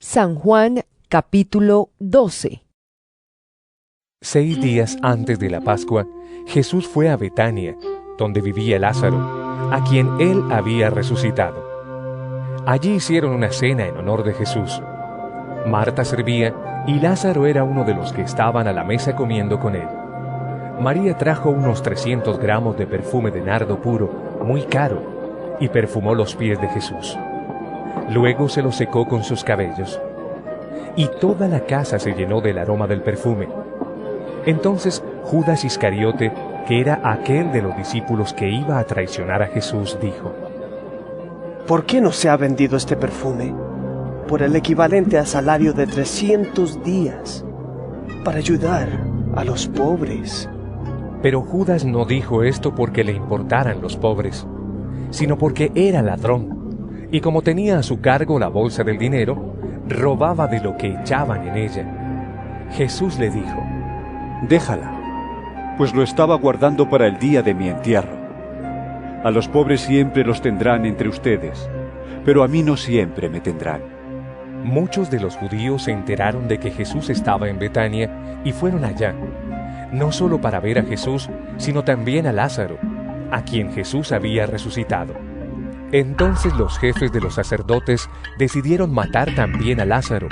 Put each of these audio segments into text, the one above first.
San Juan capítulo 12. 6 días antes de la Pascua, Jesús fue a Betania, donde vivía Lázaro, a quien él había resucitado. Allí hicieron una cena en honor de Jesús. Marta servía y Lázaro era uno de los que estaban a la mesa comiendo con él. María trajo unos 300 gramos de perfume de nardo puro, muy caro, y perfumó los pies de Jesús. Luego se los secó con sus cabellos. Y toda la casa se llenó del aroma del perfume. Entonces Judas Iscariote, que era aquel de los discípulos que iba a traicionar a Jesús, dijo: ¿Por qué no se ha vendido este perfume por el equivalente a salario de 300 días para ayudar a los pobres? Pero Judas no dijo esto porque le importaran los pobres, sino porque era ladrón, y como tenía a su cargo la bolsa del dinero, robaba de lo que echaban en ella. Jesús le dijo: Déjala, pues lo estaba guardando para el día de mi entierro. A los pobres siempre los tendrán entre ustedes, pero a mí no siempre me tendrán. Muchos de los judíos se enteraron de que Jesús estaba en Betania y fueron allá, no solo para ver a Jesús, sino también a Lázaro, a quien Jesús había resucitado. Entonces los jefes de los sacerdotes decidieron matar también a Lázaro,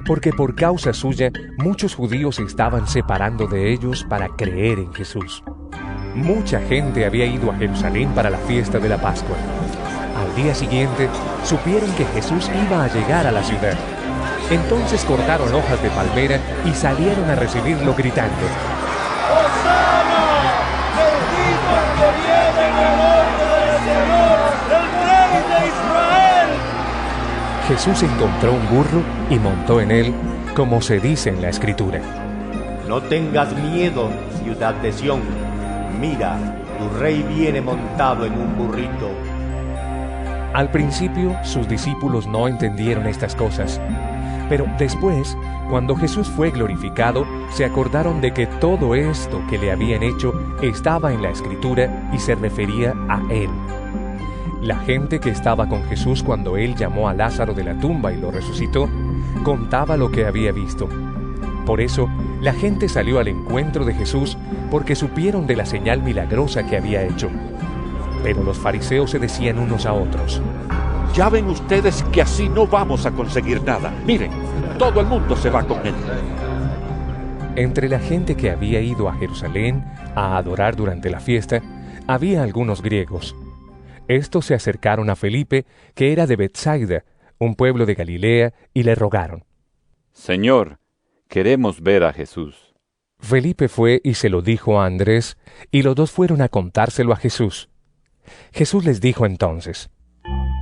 porque por causa suya muchos judíos se estaban separando de ellos para creer en Jesús. Mucha gente había ido a Jerusalén para la fiesta de la Pascua. Al día siguiente supieron que Jesús iba a llegar a la ciudad. Entonces cortaron hojas de palmera y salieron a recibirlo gritando: ¡Hosana! ¡Bendito el que viene en el nombre del Señor, el Rey de Israel! Jesús encontró un burro y montó en él, como se dice en la Escritura: No tengas miedo, ciudad de Sión. Mira, tu rey viene montado en un burrito. Al principio, sus discípulos no entendieron estas cosas, pero después, cuando Jesús fue glorificado, se acordaron de que todo esto que le habían hecho estaba en la Escritura y se refería a él. La gente que estaba con Jesús cuando él llamó a Lázaro de la tumba y lo resucitó, contaba lo que había visto. Por eso, la gente salió al encuentro de Jesús porque supieron de la señal milagrosa que había hecho. Pero los fariseos se decían unos a otros: Ya ven ustedes que así no vamos a conseguir nada. Miren, todo el mundo se va con él. Entre la gente que había ido a Jerusalén a adorar durante la fiesta, había algunos griegos. Estos se acercaron a Felipe, que era de Betsaida, un pueblo de Galilea, y le rogaron: Señor, queremos ver a Jesús. Felipe fue y se lo dijo a Andrés, y los dos fueron a contárselo a Jesús. Jesús les dijo entonces: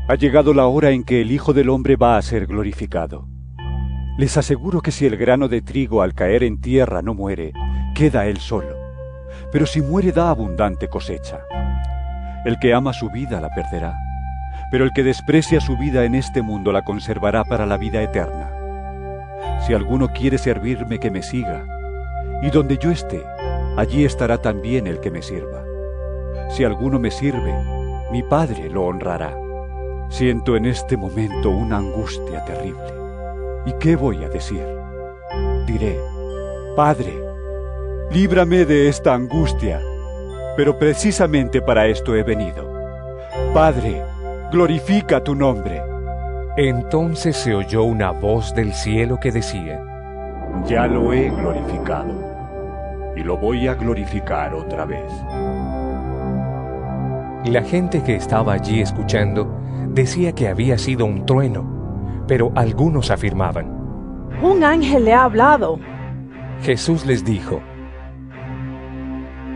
Ha llegado la hora en que el Hijo del Hombre va a ser glorificado. Les aseguro que si el grano de trigo al caer en tierra no muere, queda él solo. Pero si muere da abundante cosecha. El que ama su vida la perderá, pero el que desprecia su vida en este mundo la conservará para la vida eterna. Si alguno quiere servirme, que me siga, y donde yo esté, allí estará también el que me sirva. Si alguno me sirve, mi Padre lo honrará. Siento en este momento una angustia terrible. ¿Y qué voy a decir? Diré: Padre, líbrame de esta angustia. Pero precisamente para esto he venido. Padre, glorifica tu nombre. Entonces se oyó una voz del cielo que decía: Ya lo he glorificado, y lo voy a glorificar otra vez. La gente que estaba allí escuchando decía que había sido un trueno, pero algunos afirmaban: Un ángel le ha hablado. Jesús les dijo: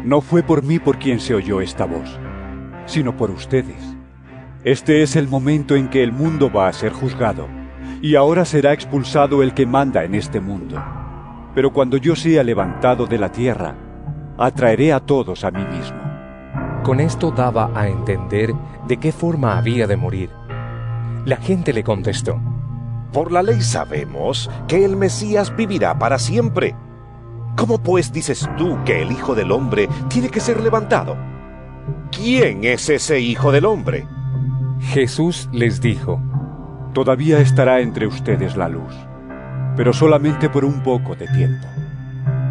No fue por mí por quien se oyó esta voz, sino por ustedes. Este es el momento en que el mundo va a ser juzgado, y ahora será expulsado el que manda en este mundo. Pero cuando yo sea levantado de la tierra, atraeré a todos a mí mismo. Con esto daba a entender de qué forma había de morir. La gente le contestó: Por la ley sabemos que el Mesías vivirá para siempre. ¿Cómo pues dices tú que el Hijo del Hombre tiene que ser levantado? ¿Quién es ese Hijo del Hombre? Jesús les dijo: Todavía estará entre ustedes la luz, pero solamente por un poco de tiempo.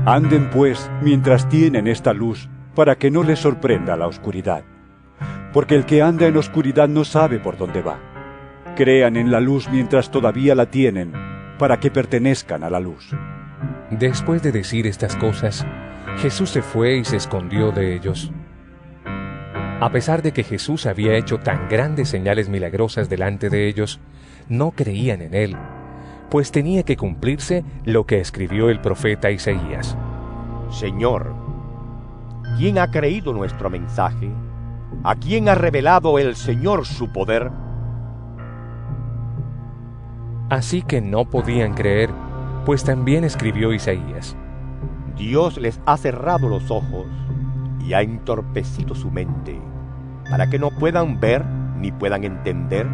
Anden pues mientras tienen esta luz, para que no les sorprenda la oscuridad. Porque el que anda en oscuridad no sabe por dónde va. Crean en la luz mientras todavía la tienen, para que pertenezcan a la luz. Después de decir estas cosas, Jesús se fue y se escondió de ellos. A pesar de que Jesús había hecho tan grandes señales milagrosas delante de ellos, no creían en él, pues tenía que cumplirse lo que escribió el profeta Isaías. Señor, ¿quién ha creído nuestro mensaje? ¿A quién ha revelado el Señor su poder? Así que no podían creer, pues también escribió Isaías. Dios les ha cerrado los ojos y ha entorpecido su mente, para que no puedan ver ni puedan entender,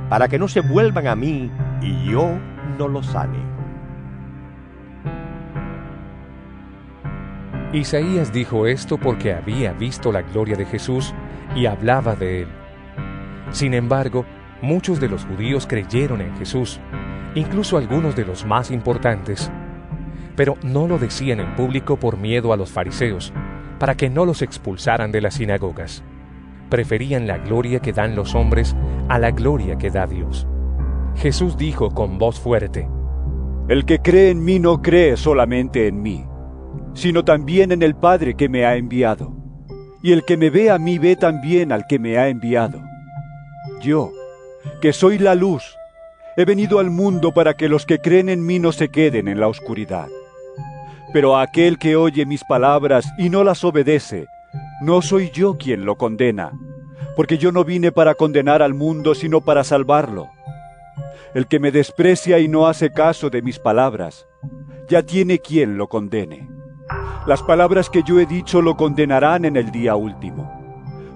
para que no se vuelvan a mí y yo no los sane. Isaías dijo esto porque había visto la gloria de Jesús y hablaba de él. Sin embargo, muchos de los judíos creyeron en Jesús, incluso algunos de los más importantes, pero no lo decían en público por miedo a los fariseos, para que no los expulsaran de las sinagogas. Preferían la gloria que dan los hombres a la gloria que da Dios. Jesús dijo con voz fuerte: El que cree en mí no cree solamente en mí, sino también en el Padre que me ha enviado. Y el que me ve a mí ve también al que me ha enviado. Yo, que soy la luz, he venido al mundo para que los que creen en mí no se queden en la oscuridad. Pero a aquel que oye mis palabras y no las obedece, no soy yo quien lo condena, porque yo no vine para condenar al mundo, sino para salvarlo. El que me desprecia y no hace caso de mis palabras, ya tiene quien lo condene. Las palabras que yo he dicho lo condenarán en el día último,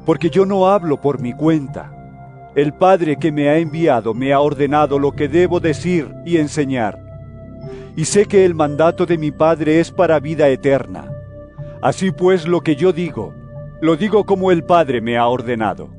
porque yo no hablo por mi cuenta. El Padre que me ha enviado me ha ordenado lo que debo decir y enseñar. Y sé que el mandato de mi Padre es para vida eterna. Así pues, lo que yo digo, lo digo como el Padre me ha ordenado.